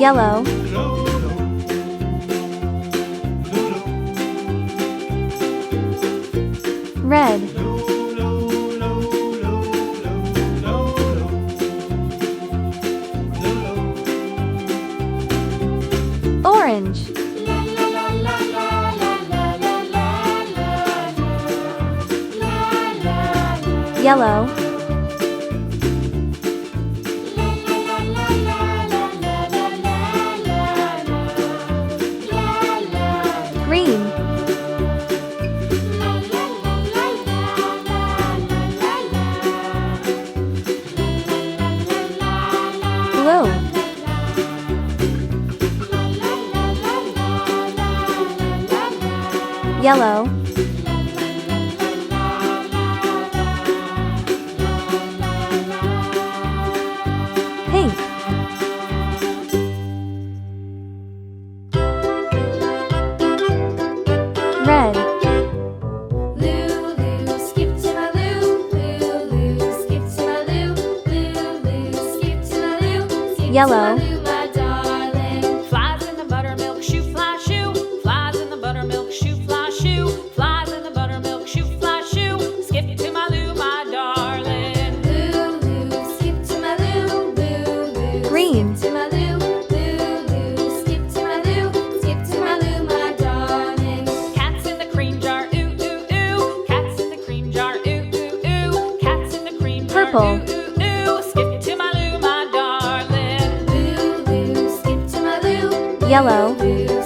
Yellow. Red. Orange. Yellow. Green. Blue. Yellow. Pink. Red. Lulu, skip to my Lou. Lulu, skip to my Lou. Lulu, skip to my Lou. Skip Yellow. to my Lou, my darling. Flies in the buttermilk shoe fly shoe. Flies in the buttermilk shoe fly shoe. Flies in the buttermilk shoe fly shoe. Skip to my Lou, my darling. Lulu, skip to my Lou. Lulu, Green. skip to my Lou. Lulu, skip to my Lou. Skip to my Lou, my darling. Cats in the cream jar, ooh ooh ooh. Cats in the cream jar, ooh ooh ooh. Cats in the cream jar, Purple. ooh ooh ooh. Skip to my Lou, my darling. Lulu, skip to my Lou. Yellow. Lulu,